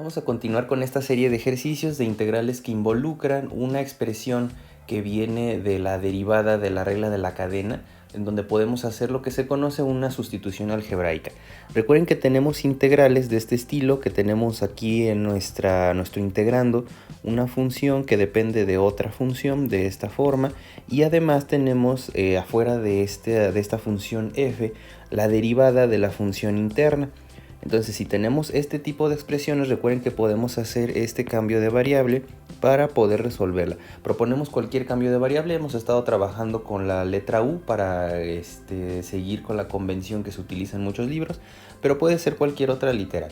Vamos a continuar con esta serie de ejercicios de integrales que involucran una expresión que viene de la derivada de la regla de la cadena, en donde podemos hacer lo que se conoce una sustitución algebraica. Recuerden que tenemos integrales de este estilo, que tenemos aquí en nuestro integrando una función que depende de otra función de esta forma, y además tenemos afuera de esta función f la derivada de la función interna. Entonces, si tenemos este tipo de expresiones, recuerden que podemos hacer este cambio de variable para poder resolverla. Proponemos cualquier cambio de variable. Hemos estado trabajando con la letra U para seguir con la convención que se utiliza en muchos libros, pero puede ser cualquier otra literal.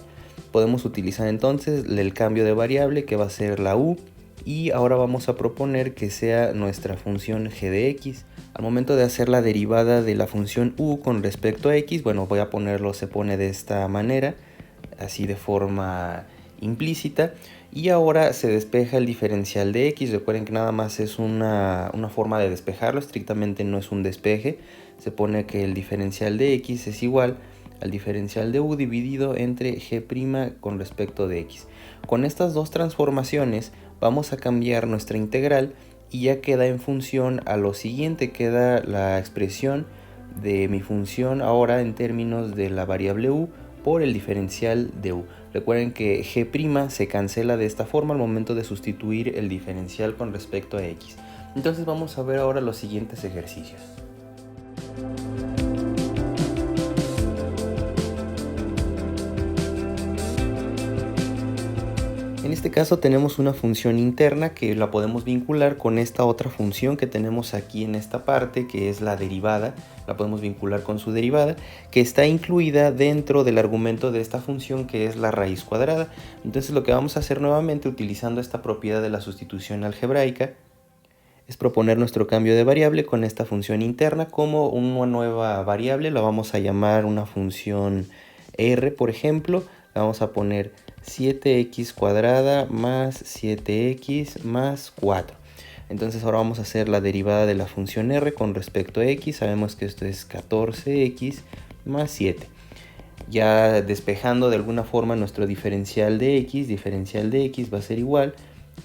Podemos utilizar entonces el cambio de variable, que va a ser la U, y ahora vamos a proponer que sea nuestra función g de x. Al momento de hacer la derivada de la función u con respecto a x, bueno, voy a ponerlo, se pone de esta manera, así de forma implícita, y ahora se despeja el diferencial de x. Recuerden que nada más es una forma de despejarlo, estrictamente no es un despeje. Se pone que el diferencial de x es igual al diferencial de u dividido entre g' con respecto de x. Con estas dos transformaciones vamos a cambiar nuestra integral y ya queda en función a lo siguiente. Queda la expresión de mi función ahora en términos de la variable u por el diferencial de u. Recuerden que g' se cancela de esta forma al momento de sustituir el diferencial con respecto a x. Entonces vamos a ver ahora los siguientes ejercicios. En este caso tenemos una función interna que la podemos vincular con esta otra función que tenemos aquí en esta parte, que es la derivada. La podemos vincular con su derivada, que está incluida dentro del argumento de esta función, que es la raíz cuadrada. Entonces lo que vamos a hacer nuevamente, utilizando esta propiedad de la sustitución algebraica, es proponer nuestro cambio de variable con esta función interna como una nueva variable. La vamos a llamar una función r, por ejemplo. La vamos a poner 7x cuadrada más 7x más 4. Entonces ahora vamos a hacer la derivada de la función r con respecto a x. Sabemos que esto es 14x más 7. Ya despejando de alguna forma nuestro diferencial de x va a ser igual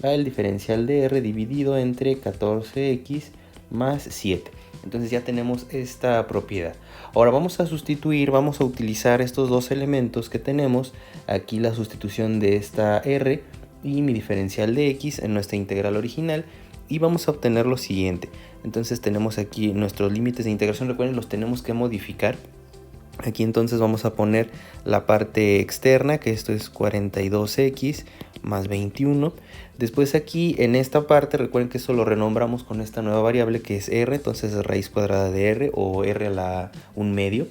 al diferencial de r dividido entre 14x más 7. Entonces ya tenemos esta propiedad. Ahora vamos a sustituir, vamos a utilizar estos dos elementos que tenemos. Aquí la sustitución de esta r y mi diferencial de x en nuestra integral original. Y vamos a obtener lo siguiente. Entonces tenemos aquí nuestros límites de integración. Recuerden, los tenemos que modificar. Aquí entonces vamos a poner la parte externa, que esto es 42x más 21. Después aquí en esta parte, recuerden que eso lo renombramos con esta nueva variable que es r, entonces es raíz cuadrada de r o r a la 1/2.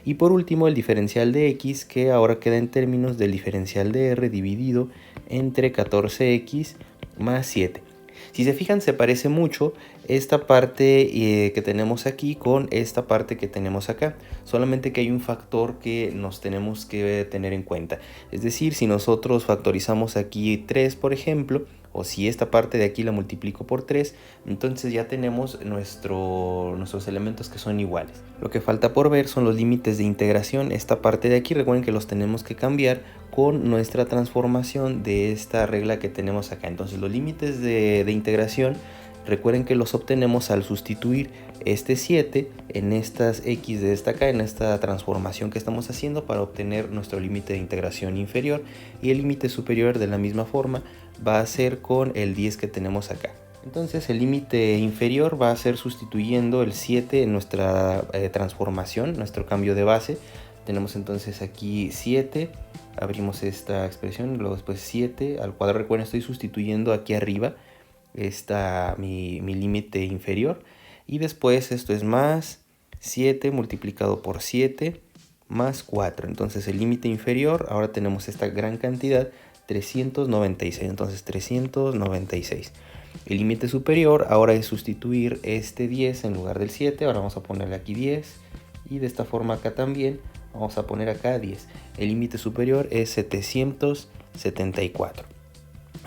Y por último el diferencial de x, que ahora queda en términos del diferencial de r dividido entre 14x más 7. Si se fijan, se parece mucho esta parte que tenemos aquí con esta parte que tenemos acá, solamente que hay un factor que nos tenemos que tener en cuenta. Es decir, si nosotros factorizamos aquí 3, por ejemplo, o si esta parte de aquí la multiplico por 3, entonces ya tenemos nuestros elementos que son iguales. Lo que falta por ver son los límites de integración. Esta parte de aquí, recuerden que los tenemos que cambiar con nuestra transformación de esta regla que tenemos acá. Entonces los límites de integración, recuerden que los obtenemos al sustituir este 7 en estas x de esta acá, en esta transformación que estamos haciendo para obtener nuestro límite de integración inferior, y el límite superior de la misma forma va a ser con el 10 que tenemos acá. Entonces el límite inferior va a ser sustituyendo el 7 en nuestra transformación, nuestro cambio de base. Tenemos entonces aquí 7, abrimos esta expresión, luego después 7 al cuadrado. Recuerden, estoy sustituyendo aquí arriba está mi límite inferior, y después esto es más 7 multiplicado por 7 más 4. Entonces el límite inferior, ahora tenemos esta gran cantidad, 396. Entonces 396. El límite superior ahora es sustituir este 10 en lugar del 7. Ahora vamos a ponerle aquí 10, y de esta forma acá también vamos a poner acá 10. El límite superior es 774.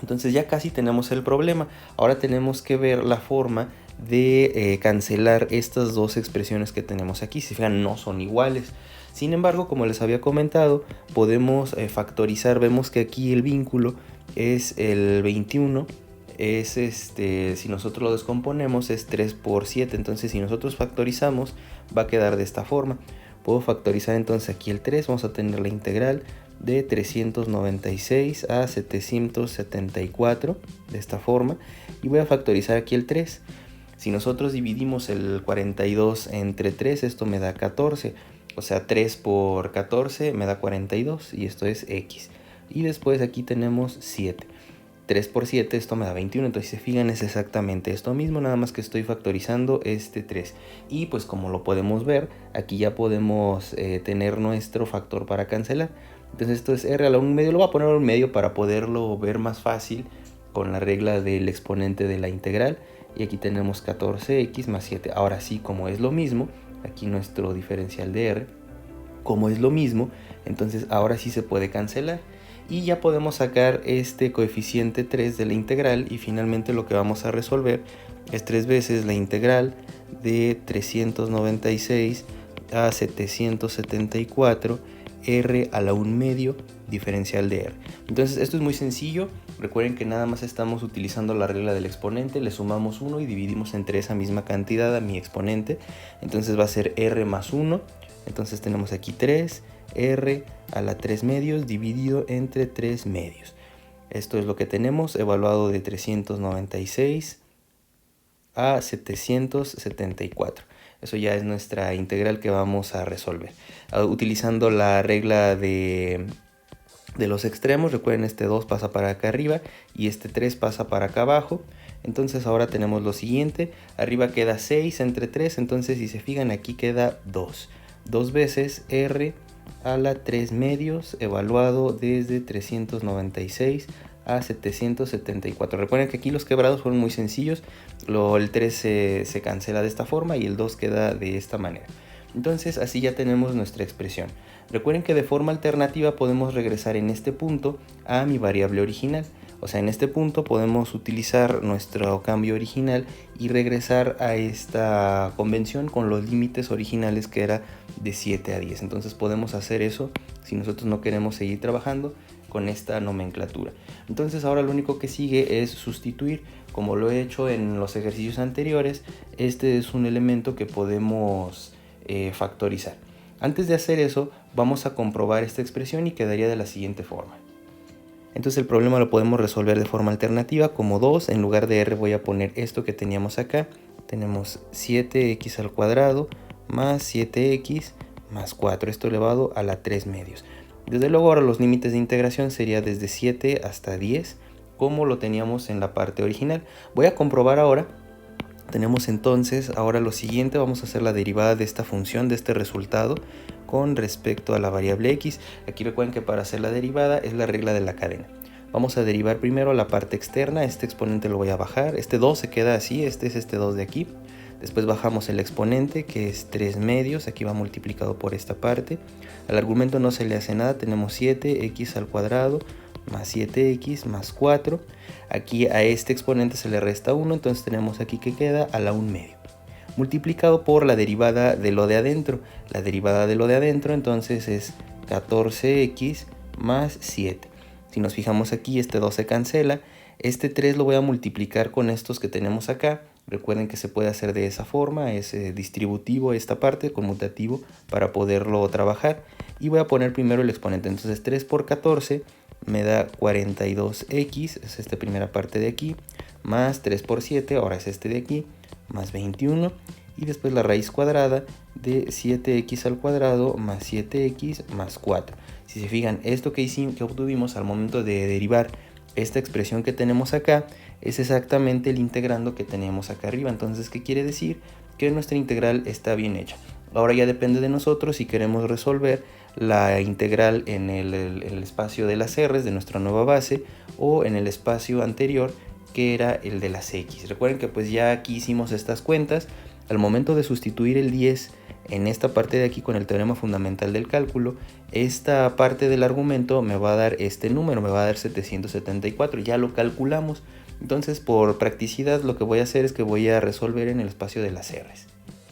Entonces ya casi tenemos el problema. Ahora tenemos que ver la forma de cancelar estas dos expresiones que tenemos aquí. Si se fijan, no son iguales. Sin embargo, como les había comentado, podemos factorizar. Vemos que aquí el vínculo es el 21. Si nosotros lo descomponemos es 3 por 7. Entonces si nosotros factorizamos va a quedar de esta forma. Puedo factorizar entonces aquí el 3. Vamos a tener la integral de 396 a 774 de esta forma. Y voy a factorizar aquí el 3. Si nosotros dividimos el 42 entre 3, esto me da 14. O sea, 3 por 14 me da 42 y esto es x. Y después aquí tenemos 7. 3 por 7, esto me da 21, entonces si se fijan es exactamente esto mismo, nada más que estoy factorizando este 3. Y pues como lo podemos ver, aquí ya podemos tener nuestro factor para cancelar. Entonces esto es r a la 1 medio, lo voy a poner a 1 medio para poderlo ver más fácil con la regla del exponente de la integral. Y aquí tenemos 14x más 7. Ahora sí, como es lo mismo, aquí nuestro diferencial de r, como es lo mismo, entonces ahora sí se puede cancelar. Y ya podemos sacar este coeficiente 3 de la integral y finalmente lo que vamos a resolver es 3 veces la integral de 396 a 774 r a la 1 medio diferencial de r. Entonces esto es muy sencillo. Recuerden que nada más estamos utilizando la regla del exponente, le sumamos 1 y dividimos entre esa misma cantidad a mi exponente. Entonces va a ser r más 1. Entonces tenemos aquí 3 r a la 3 medios dividido entre 3 medios. Esto es lo que tenemos evaluado de 396 a 774. Eso ya es nuestra integral que vamos a resolver. Utilizando la regla de los extremos, recuerden, este 2 pasa para acá arriba y este 3 pasa para acá abajo. Entonces ahora tenemos lo siguiente, arriba queda 6 entre 3, entonces si se fijan aquí queda 2. 2 veces r a la 3 medios evaluado desde 396 a 774. Recuerden que aquí los quebrados fueron muy sencillos. El 3 se cancela de esta forma y el 2 queda de esta manera. Entonces así ya tenemos nuestra expresión. Recuerden que de forma alternativa podemos regresar en este punto a mi variable original. O sea, en este punto podemos utilizar nuestro cambio original y regresar a esta convención con los límites originales que era de 7 a 10. Entonces podemos hacer eso si nosotros no queremos seguir trabajando con esta nomenclatura. Entonces ahora lo único que sigue es sustituir, como lo he hecho en los ejercicios anteriores. Este es un elemento que podemos factorizar. Antes de hacer eso, vamos a comprobar esta expresión y quedaría de la siguiente forma. Entonces el problema lo podemos resolver de forma alternativa como 2. En lugar de r voy a poner esto que teníamos acá. Tenemos 7x al cuadrado más 7x más 4. Esto elevado a la 3 medios. Desde luego ahora los límites de integración sería desde 7 hasta 10 como lo teníamos en la parte original. Voy a comprobar ahora. Tenemos entonces ahora lo siguiente, vamos a hacer la derivada de esta función, de este resultado con respecto a la variable x. Aquí recuerden que para hacer la derivada es la regla de la cadena. Vamos a derivar primero la parte externa, este exponente lo voy a bajar, este 2 se queda así, este es este 2 de aquí. Después bajamos el exponente que es 3 medios, aquí va multiplicado por esta parte. Al argumento no se le hace nada, tenemos 7x al cuadrado más 7x más 4. Aquí a este exponente se le resta 1, entonces tenemos aquí que queda a la 1 medio. Multiplicado por la derivada de lo de adentro. La derivada de lo de adentro entonces es 14x más 7. Si nos fijamos aquí, este 2 se cancela. Este 3 lo voy a multiplicar con estos que tenemos acá. Recuerden que se puede hacer de esa forma, es distributivo esta parte, conmutativo para poderlo trabajar. Y voy a poner primero el exponente, entonces 3 por 14 me da 42x, es esta primera parte de aquí, más 3 por 7, ahora es este de aquí, más 21, y después la raíz cuadrada de 7x al cuadrado más 7x más 4. Si se fijan, esto que obtuvimos al momento de derivar esta expresión que tenemos acá, es exactamente el integrando que tenemos acá arriba. Entonces, ¿qué quiere decir? Que nuestra integral está bien hecha. Ahora ya depende de nosotros si queremos resolver la integral en el espacio de las r's de nuestra nueva base o en el espacio anterior que era el de las x. Recuerden que pues ya aquí hicimos estas cuentas. Al momento de sustituir el 10 en esta parte de aquí con el teorema fundamental del cálculo, esta parte del argumento me va a dar este número, me va a dar 774, ya lo calculamos. Entonces, por practicidad, lo que voy a hacer es que voy a resolver en el espacio de las r's.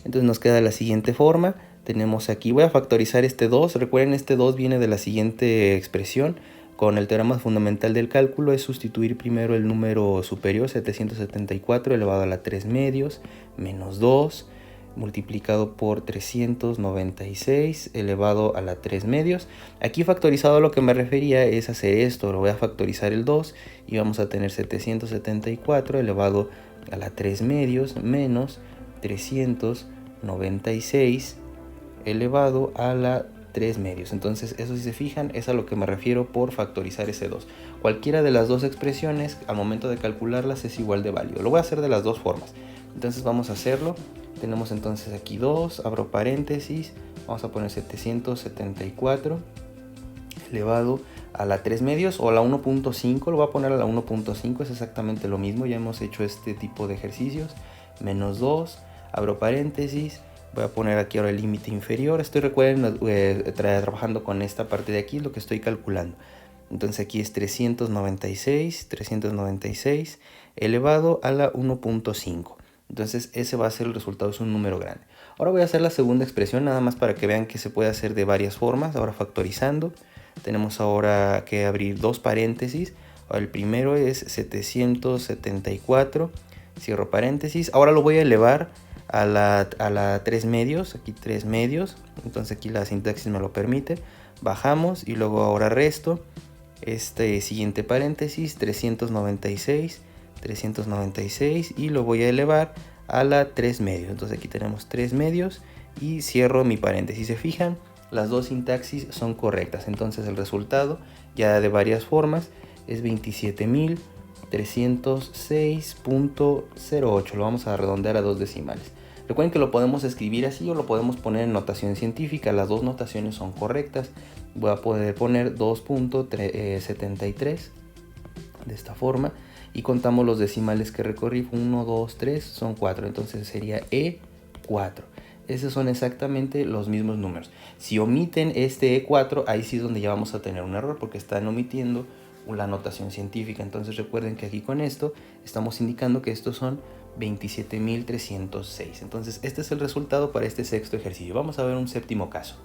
Entonces nos queda la siguiente forma. Tenemos aquí, voy a factorizar este 2. Recuerden, este 2 viene de la siguiente expresión. Con el teorema fundamental del cálculo es sustituir primero el número superior, 774 elevado a la 3 medios, menos 2, multiplicado por 396 elevado a la 3 medios. Aquí factorizado a lo que me refería es hacer esto, lo voy a factorizar el 2 y vamos a tener 774 elevado a la 3 medios menos 396 elevado a la 3 medios. Entonces eso, si se fijan, es a lo que me refiero por factorizar ese 2. Cualquiera de las dos expresiones al momento de calcularlas es igual de válido. Lo voy a hacer de las dos formas. Entonces vamos a hacerlo. Tenemos entonces aquí 2, abro paréntesis, vamos a poner 774 elevado a la 3 medios o a la 1.5, lo voy a poner a la 1.5, es exactamente lo mismo, ya hemos hecho este tipo de ejercicios, menos 2, abro paréntesis, voy a poner aquí ahora el límite inferior, recuerden, trabajando con esta parte de aquí, lo que estoy calculando. Entonces aquí es 396 elevado a la 1.5. Entonces ese va a ser el resultado, es un número grande. Ahora voy a hacer la segunda expresión, nada más para que vean que se puede hacer de varias formas. Ahora factorizando, tenemos ahora que abrir dos paréntesis. Ahora el primero es 774, cierro paréntesis. Ahora lo voy a elevar a la 3 medios, aquí 3 medios. Entonces aquí la sintaxis me lo permite. Bajamos y luego ahora resto. Este siguiente paréntesis, 396 y lo voy a elevar a la 3 medios. Entonces aquí tenemos 3 medios y cierro mi paréntesis. Si se fijan, las dos sintaxis son correctas. Entonces el resultado, ya de varias formas, es 27.306.08. Lo vamos a redondear a dos decimales. Recuerden que lo podemos escribir así o lo podemos poner en notación científica. Las dos notaciones son correctas. Voy a poder poner 2.73 de esta forma. Y contamos los decimales que recorrí, 1, 2, 3, son 4, entonces sería E4. Esos son exactamente los mismos números. Si omiten este E4, ahí sí es donde ya vamos a tener un error, porque están omitiendo la notación científica. Entonces recuerden que aquí con esto estamos indicando que estos son 27.306. Entonces este es el resultado para este sexto ejercicio. Vamos a ver un séptimo caso.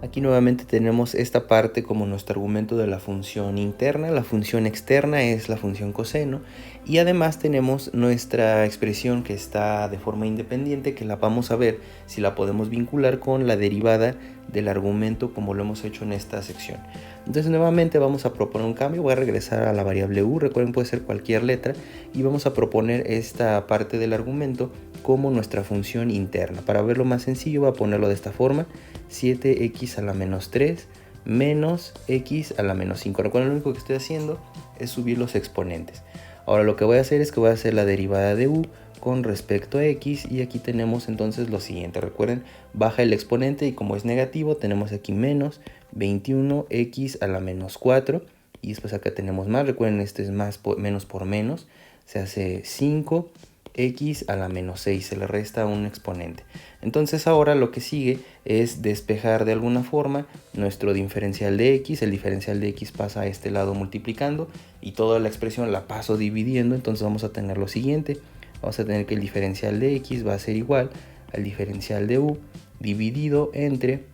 Aquí nuevamente tenemos esta parte como nuestro argumento de la función interna. La función externa es la función coseno. Y además tenemos nuestra expresión que está de forma independiente, que la vamos a ver si la podemos vincular con la derivada del argumento como lo hemos hecho en esta sección. Entonces nuevamente vamos a proponer un cambio. Voy a regresar a la variable u. Recuerden, puede ser cualquier letra. Y vamos a proponer esta parte del argumento como nuestra función interna. Para verlo más sencillo voy a ponerlo de esta forma. 7x a la menos 3 menos x a la menos 5. Recuerden, lo único que estoy haciendo es subir los exponentes. Ahora lo que voy a hacer es que voy a hacer la derivada de u con respecto a x y aquí tenemos entonces lo siguiente. Recuerden, baja el exponente y como es negativo tenemos aquí menos 21x a la menos 4 y después acá tenemos más. Recuerden, este es menos por menos, se hace 5 x a la menos 6, se le resta un exponente. Entonces ahora lo que sigue es despejar de alguna forma nuestro diferencial de x. El diferencial de x pasa a este lado multiplicando y toda la expresión la paso dividiendo. Entonces vamos a tener lo siguiente. Vamos a tener que el diferencial de x va a ser igual al diferencial de u dividido entre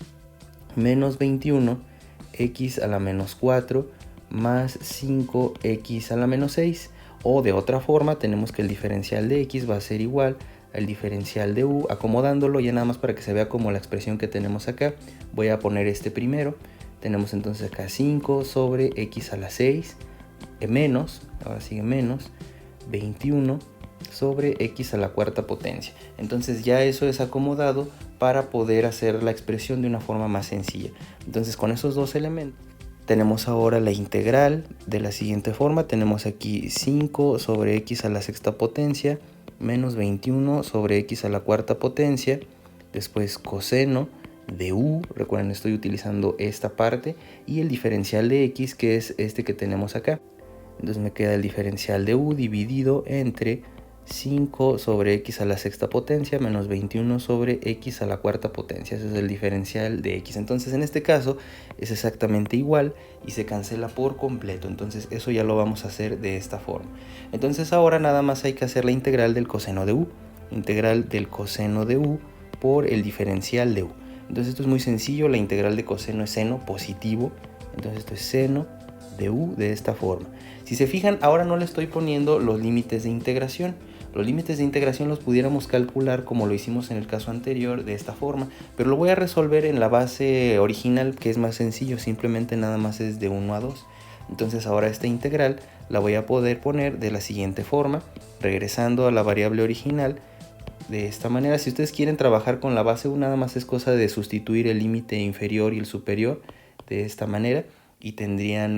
menos 21 x a la menos 4 más 5x a la menos 6. O de otra forma tenemos que el diferencial de x va a ser igual al diferencial de u, acomodándolo ya nada más para que se vea como la expresión que tenemos acá. Voy a poner este primero. Tenemos entonces acá 5 sobre x a la 6 menos, ahora sigue menos, 21 sobre x a la cuarta potencia. Entonces ya eso es acomodado para poder hacer la expresión de una forma más sencilla. Entonces con esos dos elementos tenemos ahora la integral de la siguiente forma. Tenemos aquí 5 sobre x a la sexta potencia menos 21 sobre x a la cuarta potencia. Después coseno de u, recuerden, estoy utilizando esta parte, y el diferencial de x, que es este que tenemos acá. Entonces me queda el diferencial de u dividido entre 5 sobre x a la sexta potencia menos 21 sobre x a la cuarta potencia. Ese es el diferencial de x. Entonces en este caso es exactamente igual y se cancela por completo. Entonces eso ya lo vamos a hacer de esta forma. Entonces ahora nada más hay que hacer la integral del coseno de u. Integral del coseno de u por el diferencial de u. Entonces esto es muy sencillo. La integral de coseno es seno positivo. Entonces esto es seno de u de esta forma. Si se fijan, ahora no le estoy poniendo los límites de integración. Los límites de integración los pudiéramos calcular como lo hicimos en el caso anterior de esta forma, pero lo voy a resolver en la base original, que es más sencillo, simplemente nada más es de 1 a 2. Entonces ahora esta integral la voy a poder poner de la siguiente forma, regresando a la variable original de esta manera. Si ustedes quieren trabajar con la base 1, nada más es cosa de sustituir el límite inferior y el superior de esta manera y tendrían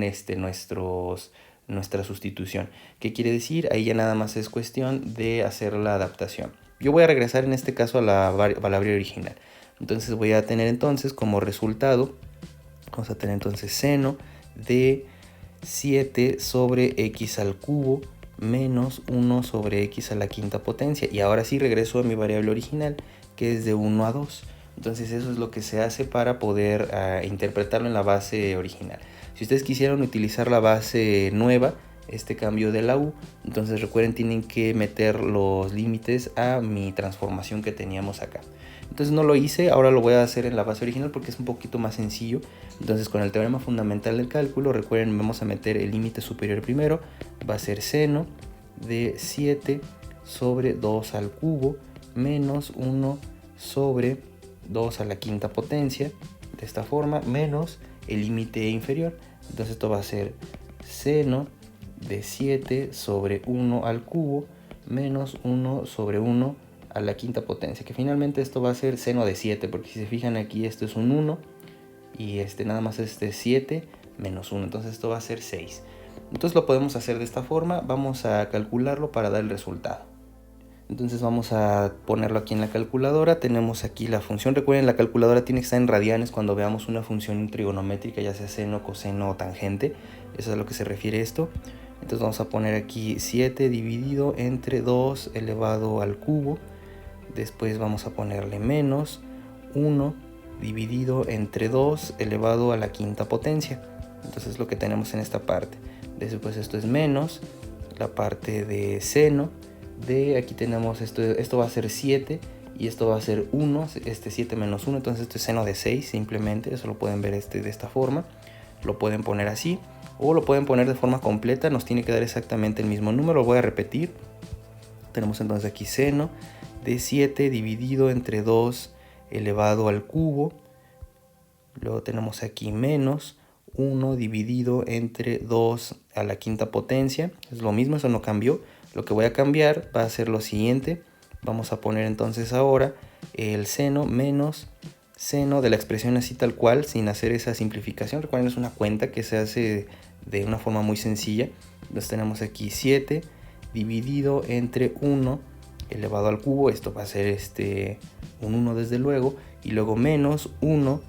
nuestra sustitución. ¿Qué quiere decir? Ahí ya nada más es cuestión de hacer la adaptación. Yo voy a regresar en este caso a la variable original. Entonces voy a tener entonces como resultado, vamos a tener entonces seno de 7 sobre x al cubo menos 1 sobre x a la quinta potencia. Y ahora sí regreso a mi variable original, que es de 1 a 2. Entonces eso es lo que se hace para poder interpretarlo en la base original. Si ustedes quisieran utilizar la base nueva, este cambio de la u, entonces recuerden, tienen que meter los límites a mi transformación que teníamos acá. Entonces no lo hice, ahora lo voy a hacer en la base original porque es un poquito más sencillo. Entonces con el teorema fundamental del cálculo, recuerden, vamos a meter el límite superior primero, va a ser seno de 7 sobre 2 al cubo menos 1 sobre 2 a la quinta potencia, de esta forma, menos el límite inferior. Entonces esto va a ser seno de 7 sobre 1 al cubo menos 1 sobre 1 a la quinta potencia, que finalmente esto va a ser seno de 7, porque si se fijan aquí esto es un 1 y nada más este es 7 menos 1, entonces esto va a ser 6. Entonces lo podemos hacer de esta forma. Vamos a calcularlo para dar el resultado. Entonces vamos a ponerlo aquí en la calculadora. Tenemos aquí la función. Recuerden, la calculadora tiene que estar en radianes cuando veamos una función trigonométrica, ya sea seno, coseno o tangente. Eso es a lo que se refiere esto. Entonces vamos a poner aquí 7 dividido entre 2 elevado al cubo. Después vamos a ponerle menos 1 dividido entre 2 elevado a la quinta potencia. Entonces es lo que tenemos en esta parte. Después esto es menos la parte de seno de, aquí tenemos esto va a ser 7 y esto va a ser 1, 7 menos 1, entonces esto es seno de 6 simplemente. Eso lo pueden ver de esta forma, lo pueden poner así o lo pueden poner de forma completa, nos tiene que dar exactamente el mismo número. Lo voy a repetir. Tenemos entonces aquí seno de 7 dividido entre 2 elevado al cubo, luego tenemos aquí menos 1 dividido entre 2 a la quinta potencia, es lo mismo, eso no cambió. Lo que voy a cambiar va a ser lo siguiente, vamos a poner entonces ahora el seno menos seno de la expresión así tal cual, sin hacer esa simplificación. Recuerden, es una cuenta que se hace de una forma muy sencilla. Entonces tenemos aquí 7 dividido entre 1 elevado al cubo, esto va a ser un 1 desde luego, y luego menos 1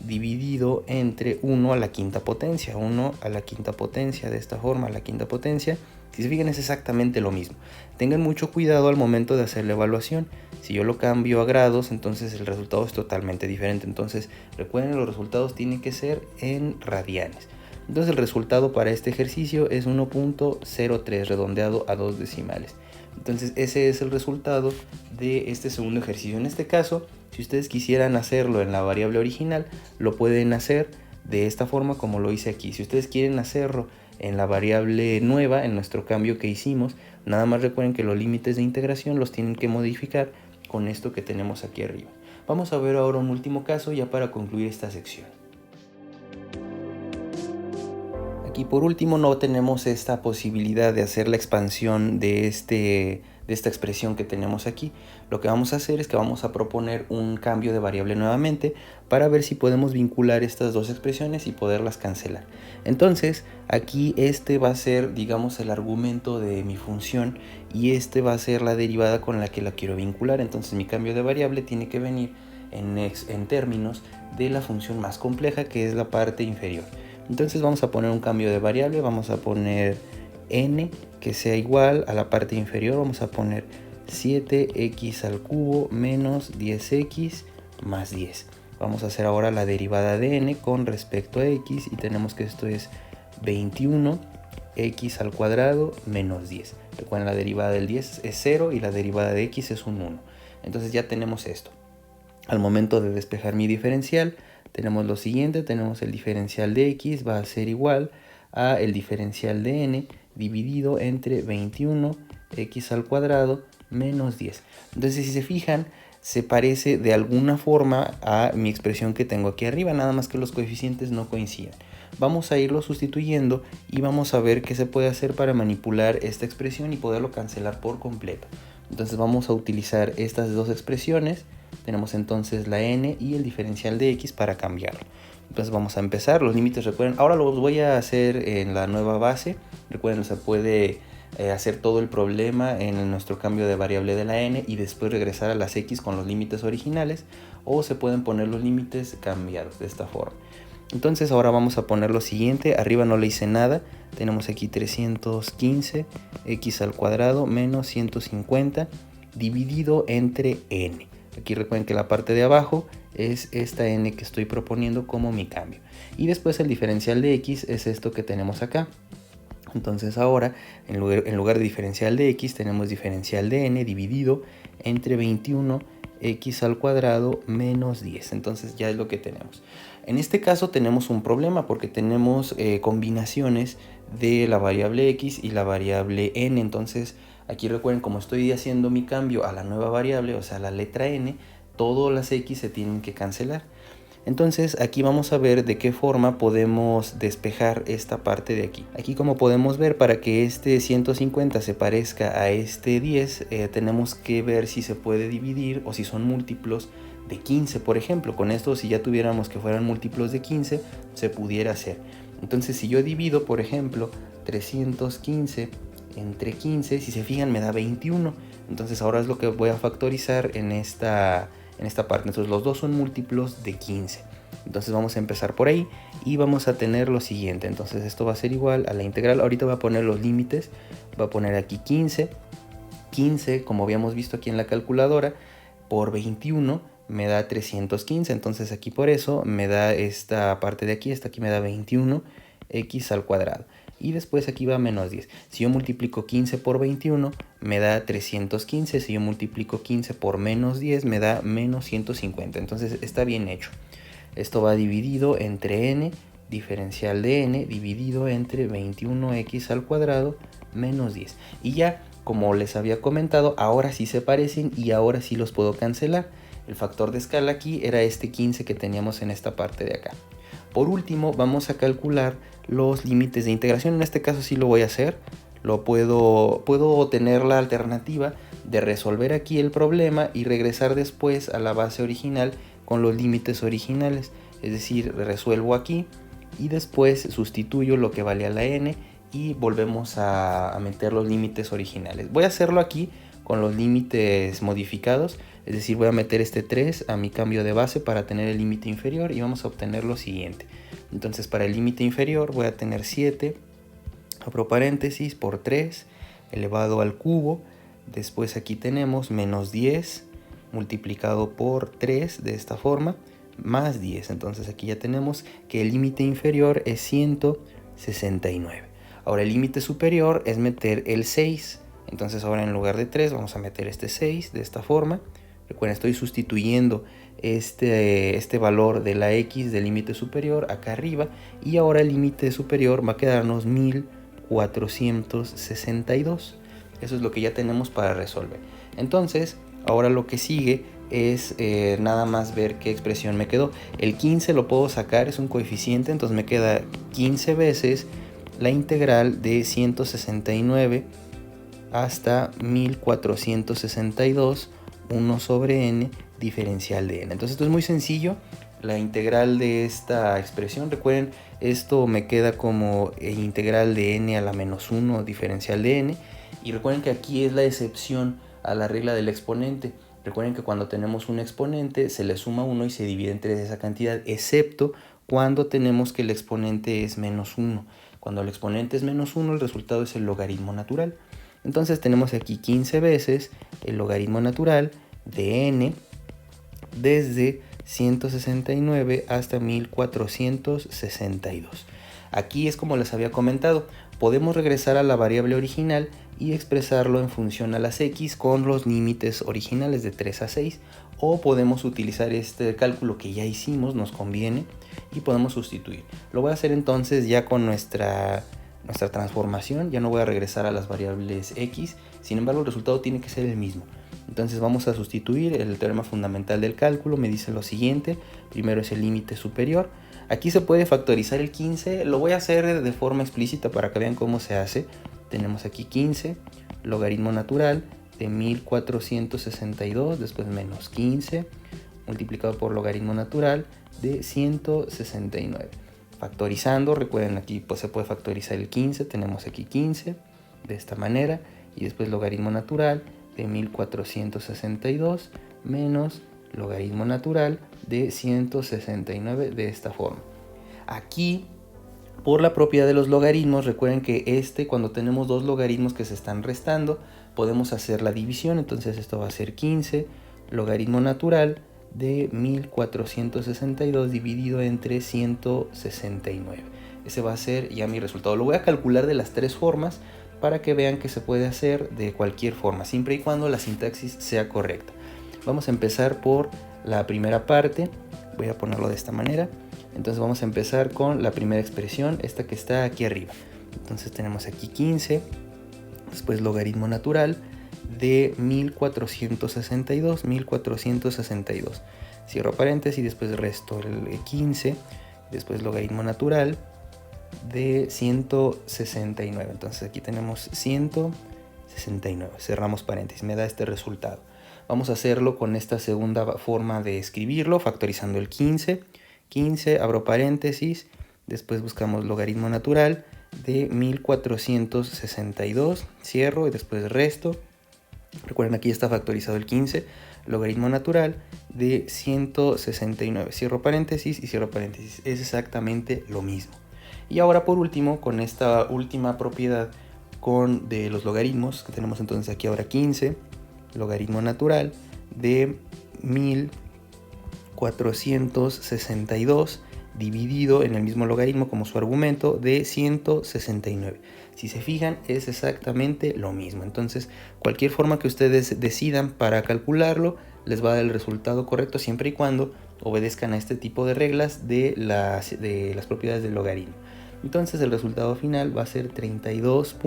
dividido entre 1 a la quinta potencia, 1 a la quinta potencia, de esta forma, a la quinta potencia. Si se fijan, es exactamente lo mismo. Tengan mucho cuidado al momento de hacer la evaluación. Si yo lo cambio a grados, entonces el resultado es totalmente diferente. Entonces recuerden, los resultados tienen que ser en radianes. Entonces el resultado para este ejercicio es 1.03 redondeado a 2 decimales. Entonces ese es el resultado de este segundo ejercicio. En este caso, si ustedes quisieran hacerlo en la variable original, lo pueden hacer de esta forma como lo hice aquí. Si ustedes quieren hacerlo en la variable nueva, en nuestro cambio que hicimos, nada más recuerden que los límites de integración los tienen que modificar con esto que tenemos aquí arriba. Vamos a ver ahora un último caso ya para concluir esta sección. Aquí por último no tenemos esta posibilidad de hacer la expansión de esta expresión que tenemos aquí. Lo que vamos a hacer es que vamos a proponer un cambio de variable nuevamente para ver si podemos vincular estas dos expresiones y poderlas cancelar. Entonces aquí va a ser, digamos, el argumento de mi función y va a ser la derivada con la que la quiero vincular. Entonces mi cambio de variable tiene que venir en términos de la función más compleja, que es la parte inferior. Entonces vamos a poner un cambio de variable, vamos a poner n que sea igual a la parte inferior, vamos a poner 7x al cubo menos 10x más 10. Vamos a hacer ahora la derivada de n con respecto a x y tenemos que esto es 21x al cuadrado menos 10. Recuerden, la derivada del 10 es 0 y la derivada de x es un 1. Entonces ya tenemos esto. Al momento de despejar mi diferencial, tenemos lo siguiente, tenemos el diferencial de x va a ser igual a el diferencial de n dividido entre 21x al cuadrado menos 10. Entonces, si se fijan, se parece de alguna forma a mi expresión que tengo aquí arriba, nada más que los coeficientes no coinciden. Vamos a irlo sustituyendo y vamos a ver qué se puede hacer para manipular esta expresión y poderlo cancelar por completo. Entonces vamos a utilizar estas dos expresiones. Tenemos entonces la n y el diferencial de x para cambiarlo. Entonces vamos a empezar. Los límites, recuerden, ahora los voy a hacer en la nueva base. Recuerden, se puede hacer todo el problema en nuestro cambio de variable de la n y después regresar a las x con los límites originales, o se pueden poner los límites cambiados de esta forma. Entonces ahora vamos a poner lo siguiente. Arriba no le hice nada. Tenemos aquí 315x al cuadrado menos 150 dividido entre n. Aquí recuerden que la parte de abajo es esta n que estoy proponiendo como mi cambio. Y después el diferencial de x es esto que tenemos acá. Entonces ahora, en lugar de diferencial de x, tenemos diferencial de n dividido entre 21x al cuadrado menos 10. Entonces ya es lo que tenemos. En este caso tenemos un problema porque tenemos combinaciones de la variable x y la variable n. Entonces aquí recuerden, como estoy haciendo mi cambio a la nueva variable, o sea, la letra n, todas las x se tienen que cancelar. Entonces aquí vamos a ver de qué forma podemos despejar esta parte de aquí. Aquí, como podemos ver, para que este 150 se parezca a este 10, tenemos que ver si se puede dividir o si son múltiplos de 15, por ejemplo. Con esto, si ya tuviéramos que fueran múltiplos de 15, se pudiera hacer. Entonces, si yo divido, por ejemplo, 315 entre 15, si se fijan, me da 21. Entonces ahora es lo que voy a factorizar en esta parte. Entonces los dos son múltiplos de 15. Entonces vamos a empezar por ahí y vamos a tener lo siguiente. Entonces esto va a ser igual a la integral. Ahorita voy a poner los límites. Voy a poner aquí 15. 15, como habíamos visto aquí en la calculadora, por 21 me da 315. Entonces aquí por eso me da esta parte de aquí. Esta aquí me da 21x al cuadrado. Y después aquí va menos 10. Si yo multiplico 15 por 21, me da 315. Si yo multiplico 15 por menos 10, me da menos 150. Entonces está bien hecho. Esto va dividido entre n, diferencial de n, dividido entre 21x al cuadrado menos 10. Y ya, como les había comentado, ahora sí se parecen y ahora sí los puedo cancelar. El factor de escala aquí era este 15 que teníamos en esta parte de acá. Por último, vamos a calcular los límites de integración. En este caso sí lo voy a hacer. Puedo tener la alternativa de resolver aquí el problema y regresar después a la base original con los límites originales. Es decir, resuelvo aquí y después sustituyo lo que valía la n y volvemos a meter los límites originales. Voy a hacerlo aquí con los límites modificados. Es decir, voy a meter este 3 a mi cambio de base para tener el límite inferior y vamos a obtener lo siguiente. Entonces, para el límite inferior voy a tener 7, abro paréntesis, por 3 elevado al cubo. Después aquí tenemos menos 10 multiplicado por 3 de esta forma, más 10. Entonces aquí ya tenemos que el límite inferior es 169. Ahora el límite superior es meter el 6. Entonces ahora en lugar de 3 vamos a meter este 6 de esta forma. Recuerden, estoy sustituyendo este valor de la x del límite superior acá arriba. Y ahora el límite superior va a quedarnos 1462. Eso es lo que ya tenemos para resolver. Entonces, ahora lo que sigue es nada más ver qué expresión me quedó. El 15 lo puedo sacar, es un coeficiente, entonces me queda 15 veces la integral de 169 hasta 1462, 1 sobre n, diferencial de n. Entonces esto es muy sencillo. La integral de esta expresión, recuerden, esto me queda como integral de n a la menos 1, diferencial de n. Y recuerden que aquí es la excepción a la regla del exponente. Recuerden que cuando tenemos un exponente se le suma 1 y se divide entre esa cantidad, excepto cuando tenemos que el exponente es menos 1. Cuando el exponente es menos 1, el resultado es el logaritmo natural. Entonces tenemos aquí 15 veces el logaritmo natural de n desde 169 hasta 1462. Aquí es como les había comentado, podemos regresar a la variable original y expresarlo en función a las x con los límites originales de 3 a 6, o podemos utilizar este cálculo que ya hicimos, nos conviene, y podemos sustituir. Lo voy a hacer entonces ya con nuestra transformación, ya no voy a regresar a las variables x, sin embargo el resultado tiene que ser el mismo. Entonces vamos a sustituir. El teorema fundamental del cálculo me dice lo siguiente: primero es el límite superior. Aquí se puede factorizar el 15, lo voy a hacer de forma explícita para que vean cómo se hace. Tenemos aquí 15, logaritmo natural de 1462, después menos 15, multiplicado por logaritmo natural de 169. Factorizando, recuerden aquí pues se puede factorizar el 15, tenemos aquí 15 de esta manera, y después logaritmo natural de 1462 menos logaritmo natural de 169 de esta forma. Aquí, por la propiedad de los logaritmos, recuerden que cuando tenemos dos logaritmos que se están restando, podemos hacer la división. Entonces esto va a ser 15 logaritmo natural de 1462 dividido entre 169. Ese va a ser ya mi resultado. Lo voy a calcular de las tres formas para que vean que se puede hacer de cualquier forma, siempre y cuando la sintaxis sea correcta. Vamos a empezar por la primera parte. Voy a ponerlo de esta manera. Entonces vamos a empezar con la primera expresión, esta que está aquí arriba. Entonces tenemos aquí 15, después logaritmo natural de 1462, 1462. Cierro paréntesis y después resto el 15, después logaritmo natural de 169. Entonces aquí tenemos 169. Cerramos paréntesis, me da este resultado. Vamos a hacerlo con esta segunda forma de escribirlo, factorizando el 15. 15, abro paréntesis, después buscamos logaritmo natural de 1462, cierro y después resto. Recuerden, aquí está factorizado el 15, logaritmo natural de 169, cierro paréntesis y cierro paréntesis. Es exactamente lo mismo. Y ahora por último, con esta última propiedad de los logaritmos, que tenemos entonces aquí ahora 15, logaritmo natural de 1462 dividido en el mismo logaritmo como su argumento de 169. Si se fijan, es exactamente lo mismo. Entonces, cualquier forma que ustedes decidan para calcularlo, les va a dar el resultado correcto siempre y cuando obedezcan a este tipo de reglas de las propiedades del logaritmo. Entonces el resultado final va a ser 32.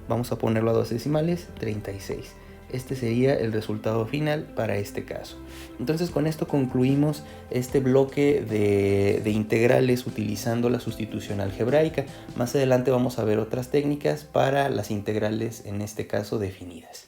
Vamos a ponerlo a dos decimales, 36. Este sería el resultado final para este caso. Entonces con esto concluimos este bloque de integrales utilizando la sustitución algebraica. Más adelante vamos a ver otras técnicas para las integrales, en este caso definidas.